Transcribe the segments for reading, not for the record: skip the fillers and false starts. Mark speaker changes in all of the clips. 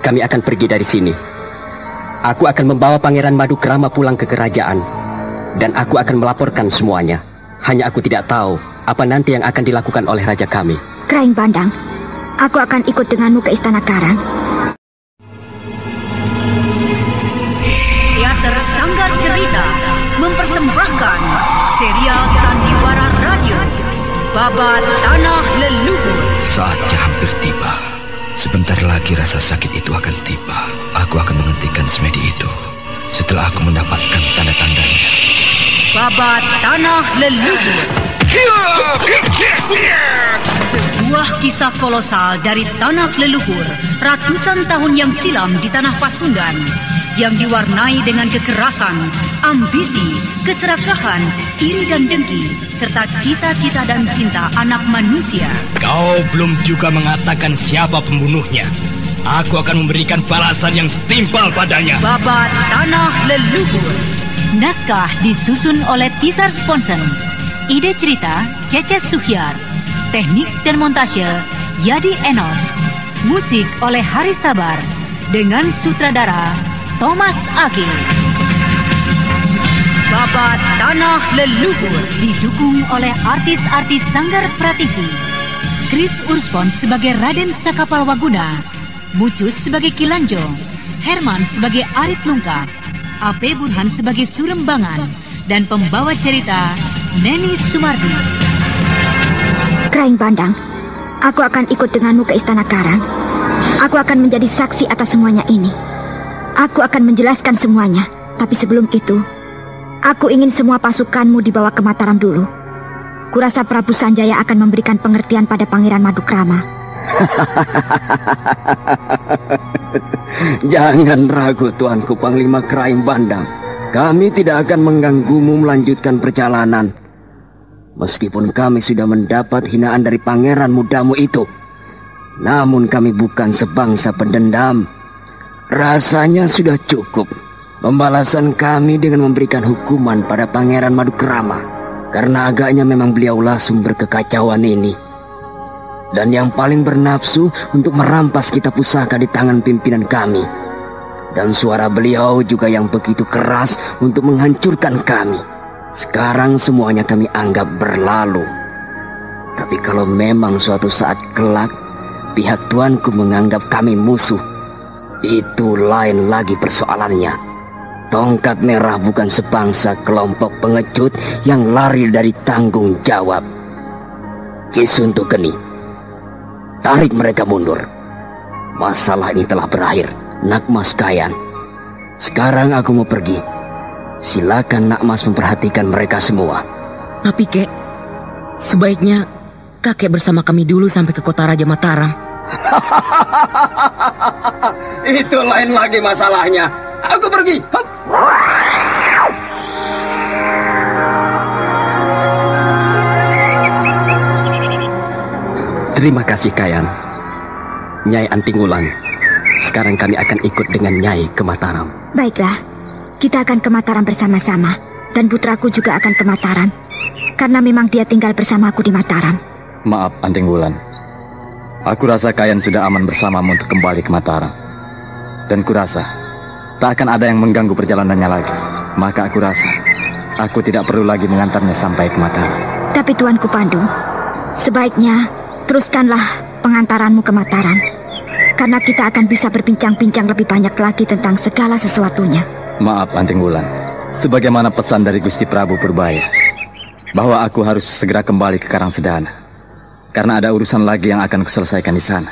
Speaker 1: kami akan pergi dari sini. Aku akan membawa Pangeran Madukrama pulang ke kerajaan. Dan aku akan melaporkan semuanya. Hanya aku tidak tahu apa nanti yang akan dilakukan oleh raja kami.
Speaker 2: Kraing Bandang, aku akan ikut denganmu ke Istana Karang.
Speaker 3: Teater Sanggar Cerita mempersembahkan serial Sandiwara Radio Babat Tanah Leluhur.
Speaker 4: Saatnya hampir tiba. Sebentar lagi rasa sakit itu akan tiba. Aku akan menghentikan semedi itu setelah aku mendapatkan tanda-tandanya.
Speaker 3: Babat Tanah Leluhur, sebuah kisah kolosal dari tanah leluhur ratusan tahun yang silam di tanah Pasundan, yang diwarnai dengan kekerasan, ambisi, keserakahan, iri dan dengki, serta cita-cita dan cinta anak manusia.
Speaker 5: Kau belum juga mengatakan siapa pembunuhnya. Aku akan memberikan balasan yang setimpal padanya.
Speaker 3: Babat Tanah Leluhur. Naskah disusun oleh Tisar Sponsen. Ide cerita Cece Suhyar. Teknik dan montase Yadi Enos. Musik oleh Hari Sabar dengan sutradara Thomas Age. Babat Tanah Leluhur didukung oleh artis-artis Sanggar Prativi. Chris Urspon sebagai Raden Sakapal Waguna, Mucus sebagai Kilanjo, Herman sebagai Arit Lungkap, A.P. Burhan sebagai Surembangan, dan pembawa cerita Neni Sumardi.
Speaker 2: Kraing Bandang, aku akan ikut denganmu ke Istana Karang. Aku akan menjadi saksi atas semuanya ini. Aku akan menjelaskan semuanya. Tapi sebelum itu, aku ingin semua pasukanmu dibawa ke Mataram dulu. Kurasa Prabu Sanjaya akan memberikan pengertian pada Pangeran Madukrama.
Speaker 1: Jangan ragu, Tuanku Panglima Kraing Bandang. Kami tidak akan mengganggumu melanjutkan perjalanan. Meskipun kami sudah mendapat hinaan dari pangeran mudamu itu, namun kami bukan sebangsa pendendam. Rasanya sudah cukup pembalasan kami dengan memberikan hukuman pada Pangeran Madukrama, karena agaknya memang beliaulah sumber kekacauan ini. Dan yang paling bernafsu untuk merampas kitab pusaka di tangan pimpinan kami. Dan suara beliau juga yang begitu keras untuk menghancurkan kami. Sekarang semuanya kami anggap berlalu. Tapi kalau memang suatu saat kelak pihak tuanku menganggap kami musuh, itu lain lagi persoalannya. Tongkat Merah bukan sebangsa kelompok pengecut yang lari dari tanggung jawab. Ki Suntukeni, tarik mereka mundur. Masalah ini telah berakhir, Nakmas Kayan. Sekarang aku mau pergi. Silakan Nakmas memperhatikan mereka semua.
Speaker 6: Tapi Kek, sebaiknya kakek bersama kami dulu sampai ke kota Raja Mataram.
Speaker 1: Itu lain lagi masalahnya. Aku pergi. Hup. Terima kasih Kayan. Nyai Antingulan, sekarang kami akan ikut dengan Nyai ke Mataram.
Speaker 2: Baiklah, kita akan ke Mataram bersama-sama. Dan putraku juga akan ke Mataram, karena memang dia tinggal bersamaku di Mataram.
Speaker 7: Maaf Antingulan, aku rasa Kayan sudah aman bersamamu untuk kembali ke Mataram. Dan kurasa tak akan ada yang mengganggu perjalanannya lagi. Maka aku rasa aku tidak perlu lagi mengantarnya sampai ke Mataram.
Speaker 2: Tapi Tuanku Pandu, sebaiknya teruskanlah pengantaranmu ke Mataram, karena kita akan bisa berbincang-bincang lebih banyak lagi tentang segala sesuatunya.
Speaker 7: Maaf Antingulan, sebagaimana pesan dari Gusti Prabu Purbaya, bahwa aku harus segera kembali ke Karangsedana, karena ada urusan lagi yang akan kuselesaikan di sana.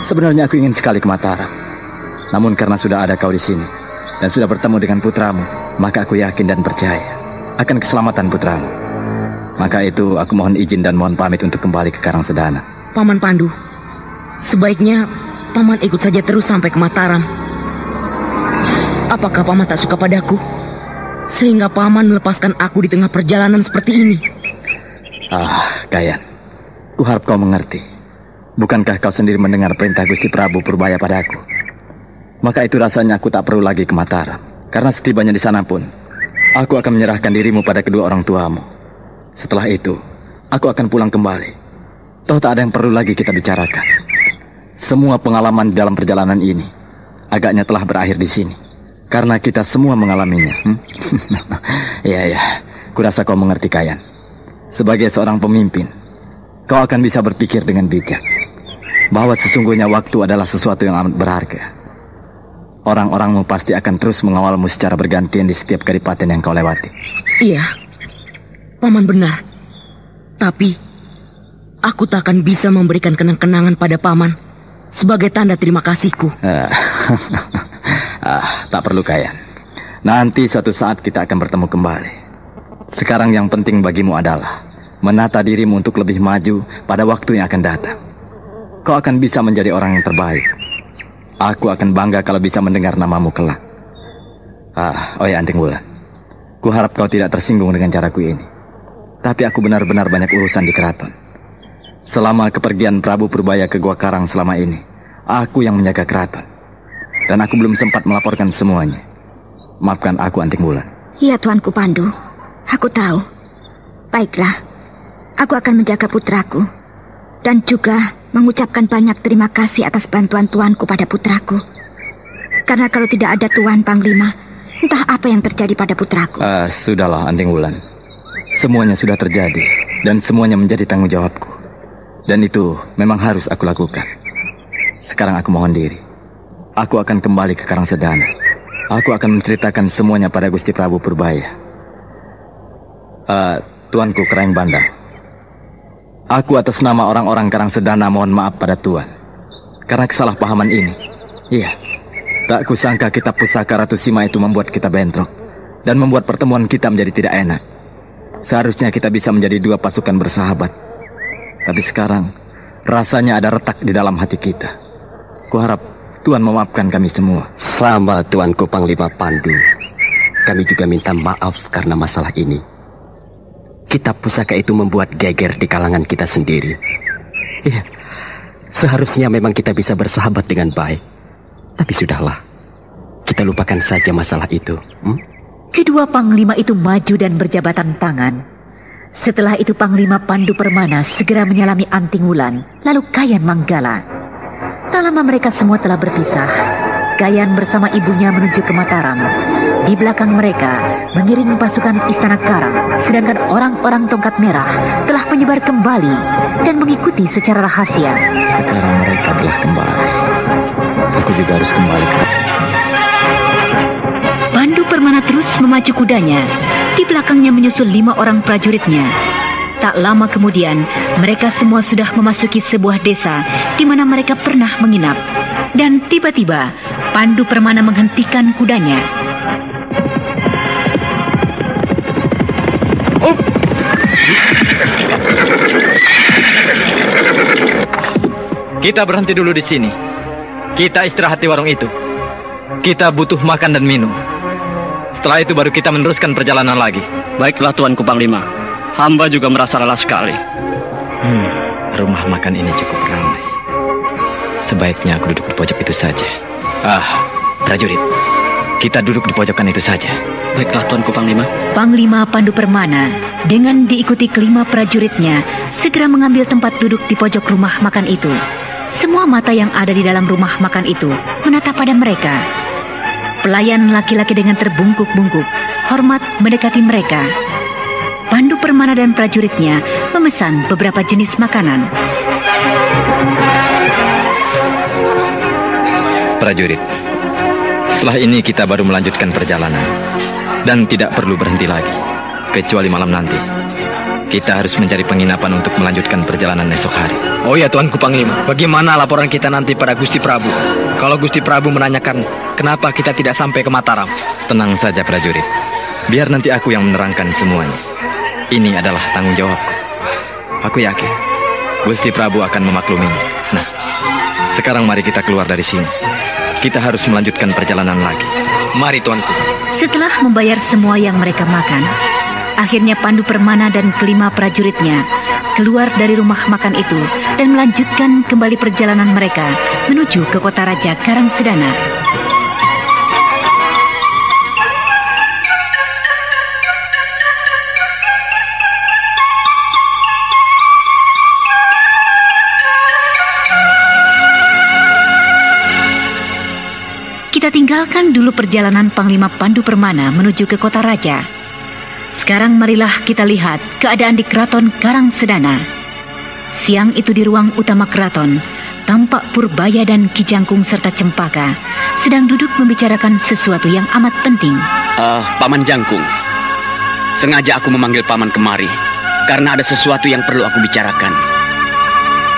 Speaker 7: Sebenarnya aku ingin sekali ke Mataram, namun karena sudah ada kau di sini dan sudah bertemu dengan putramu, maka aku yakin dan percaya akan keselamatan putramu. Maka itu aku mohon izin dan mohon pamit untuk kembali ke Karangsedana.
Speaker 6: Paman Pandu, sebaiknya Paman ikut saja terus sampai ke Mataram. Apakah Paman tak suka padaku, sehingga Paman melepaskan aku di tengah perjalanan seperti ini?
Speaker 7: Kayan, ku harap kau mengerti. Bukankah kau sendiri mendengar perintah Gusti Prabu Purbaya padaku? Maka itu rasanya aku tak perlu lagi ke Mataram. Karena setibanya di sana pun, aku akan menyerahkan dirimu pada kedua orang tuamu. Setelah itu, aku akan pulang kembali. Toh tak ada yang perlu lagi kita bicarakan. Semua pengalaman dalam perjalanan ini agaknya telah berakhir di sini. Karena kita semua mengalaminya. Ya, kurasa kau mengerti, Kayan. Sebagai seorang pemimpin, kau akan bisa berpikir dengan bijak bahwa sesungguhnya waktu adalah sesuatu yang amat berharga. Orang-orangmu pasti akan terus mengawalmu secara bergantian di setiap kadipaten yang kau lewati.
Speaker 6: Iya, Paman benar. Tapi aku tak akan bisa memberikan kenang-kenangan pada Paman sebagai tanda terima kasihku.
Speaker 7: Tak perlu, Kayan. Nanti suatu saat kita akan bertemu kembali. Sekarang yang penting bagimu adalah menata dirimu untuk lebih maju pada waktu yang akan datang. Kau akan bisa menjadi orang yang terbaik. Aku akan bangga kalau bisa mendengar namamu kelak. Oh ya, Anting Wulan, kuharap kau tidak tersinggung dengan caraku ini. Tapi aku benar-benar banyak urusan di keraton. Selama kepergian Prabu Purbaya ke Gua Karang selama ini, aku yang menjaga keraton. Dan aku belum sempat melaporkan semuanya. Maafkan aku, Anting Wulan.
Speaker 2: Ya, Tuanku Pandu. Aku tahu. Baiklah, aku akan menjaga putraku. Dan juga mengucapkan banyak terima kasih atas bantuan tuanku pada putraku. Karena kalau tidak ada Tuan Panglima, entah apa yang terjadi pada putraku.
Speaker 7: Sudahlah, Anting Wulan. Semuanya sudah terjadi, dan semuanya menjadi tanggung jawabku. Dan itu memang harus aku lakukan. Sekarang aku mohon diri. Aku akan kembali ke Karangsedana. Aku akan menceritakan semuanya pada Gusti Prabu Purbaya. Tuanku Kraing Bandang, aku atas nama orang-orang Karangsedana mohon maaf pada Tuan karena kesalahpahaman ini. Iya, tak kusangka kitab pusaka Ratu Sima itu membuat kita bentrok dan membuat pertemuan kita menjadi tidak enak. Seharusnya kita bisa menjadi dua pasukan bersahabat. Tapi sekarang rasanya ada retak di dalam hati kita. Kuharap Tuan memaafkan kami semua.
Speaker 1: Sama Tuanku Panglima Pandu. Kami juga minta maaf karena masalah ini. Kitab pusaka itu membuat geger di kalangan kita sendiri. Iya, seharusnya memang kita bisa bersahabat dengan baik. Tapi sudahlah, kita lupakan saja masalah itu.
Speaker 3: Kedua panglima itu maju dan berjabatan tangan. Setelah itu Panglima Pandu Permana segera menyalami Anting Wulan, lalu Kayan Manggala. Tak lama mereka semua telah berpisah. Kayan bersama ibunya menuju ke Mataram. Di belakang mereka mengiring pasukan Istana Karang, sedangkan orang-orang tongkat merah telah menyebar kembali dan mengikuti secara rahasia.
Speaker 7: Sekarang mereka telah kembali. Aku juga harus kembali ke...
Speaker 3: Pandu Permana terus memacu kudanya. Di belakangnya menyusul 5 orang prajuritnya. Tak lama kemudian, mereka semua sudah memasuki sebuah desa di mana mereka pernah menginap. Dan tiba-tiba, Pandu Permana menghentikan kudanya.
Speaker 7: Kita berhenti dulu di sini. Kita istirahat di warung itu. Kita butuh makan dan minum. Setelah itu baru kita meneruskan perjalanan lagi.
Speaker 1: Baiklah Tuanku Panglima. Hamba juga merasa lelah sekali.
Speaker 7: Rumah makan ini cukup ramai. Sebaiknya aku duduk di pojok itu saja. Prajurit, kita duduk di pojokan itu saja.
Speaker 1: Baiklah Tuanku Panglima.
Speaker 3: Panglima Pandu Permana dengan diikuti kelima prajuritnya segera mengambil tempat duduk di pojok rumah makan itu. Semua mata yang ada di dalam rumah makan itu menatap pada mereka. Pelayan laki-laki dengan terbungkuk-bungkuk hormat mendekati mereka. Pandu Permana dan prajuritnya memesan beberapa jenis makanan.
Speaker 7: Prajurit, setelah ini kita baru melanjutkan perjalanan dan tidak perlu berhenti lagi kecuali malam nanti. Kita harus mencari penginapan untuk melanjutkan perjalanan esok hari.
Speaker 5: Oh ya Tuanku Panglima, bagaimana laporan kita nanti pada Gusti Prabu? Kalau Gusti Prabu menanyakan kenapa kita tidak sampai ke Mataram?
Speaker 7: Tenang saja prajurit, biar nanti aku yang menerangkan semuanya. Ini adalah tanggung jawabku. Aku yakin Gusti Prabu akan memakluminya. Nah, sekarang mari kita keluar dari sini. Kita harus melanjutkan perjalanan lagi.
Speaker 5: Mari Tuanku.
Speaker 3: Setelah membayar semua yang mereka makan, akhirnya Pandu Permana dan kelima prajuritnya keluar dari rumah makan itu dan melanjutkan kembali perjalanan mereka menuju ke kota raja Karangsedana. Kita tinggalkan dulu perjalanan Panglima Pandu Permana menuju ke kota raja. Sekarang marilah kita lihat keadaan di Keraton Karangsedana. Siang itu di ruang utama keraton, tampak Purbaya dan Ki Jangkung serta Cempaka sedang duduk membicarakan sesuatu yang amat penting.
Speaker 1: Paman Jangkung, sengaja aku memanggil Paman kemari karena ada sesuatu yang perlu aku bicarakan.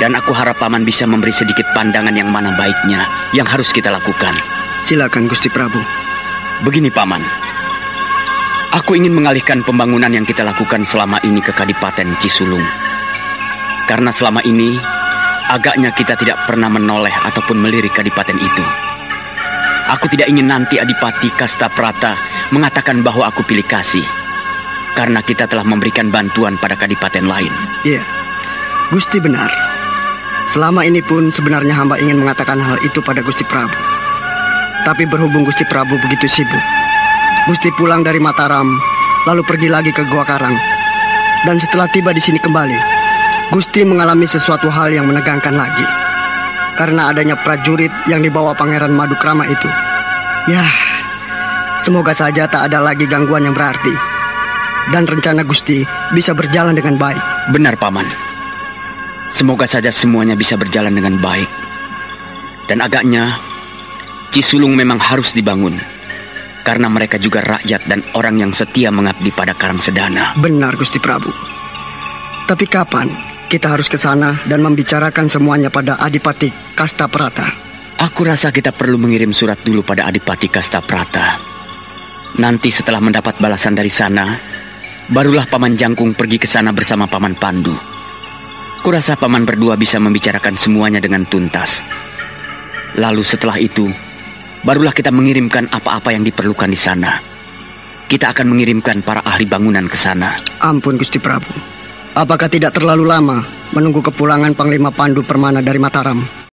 Speaker 1: Dan aku harap Paman bisa memberi sedikit pandangan yang mana baiknya yang harus kita lakukan.
Speaker 8: Silakan Gusti Prabu.
Speaker 1: Begini Paman, aku ingin mengalihkan pembangunan yang kita lakukan selama ini ke Kadipaten Cisulung. Karena selama ini agaknya kita tidak pernah menoleh ataupun melirik kadipaten itu. Aku tidak ingin nanti Adipati Kastaprata mengatakan bahwa aku pilih kasih karena kita telah memberikan bantuan pada kadipaten lain.
Speaker 8: Iya, Gusti benar. Selama ini pun sebenarnya hamba ingin mengatakan hal itu pada Gusti Prabu. Tapi berhubung Gusti Prabu begitu sibuk, Gusti pulang dari Mataram lalu pergi lagi ke Gua Karang. Dan setelah tiba di sini kembali, Gusti mengalami sesuatu hal yang menegangkan lagi. Karena adanya prajurit yang dibawa Pangeran Madukrama itu. Ya, semoga saja tak ada lagi gangguan yang berarti. Dan rencana Gusti bisa berjalan dengan baik.
Speaker 1: Benar Paman. Semoga saja semuanya bisa berjalan dengan baik. Dan agaknya Cisulung memang harus dibangun. Karena mereka juga rakyat dan orang yang setia mengabdi pada Karangsedana.
Speaker 8: Benar Gusti Prabu. Tapi kapan kita harus ke sana dan membicarakan semuanya pada Adipati Kastaprata?
Speaker 1: Aku rasa kita perlu mengirim surat dulu pada Adipati Kastaprata. Nanti setelah mendapat balasan dari sana, barulah Paman Jangkung pergi ke sana bersama Paman Pandu. Kurasa Paman berdua bisa membicarakan semuanya dengan tuntas. Lalu setelah itu, barulah kita mengirimkan apa-apa yang diperlukan di sana. Kita akan mengirimkan para ahli bangunan ke sana.
Speaker 8: Ampun Gusti Prabu. Apakah tidak terlalu lama menunggu kepulangan Panglima Pandu Permana dari Mataram?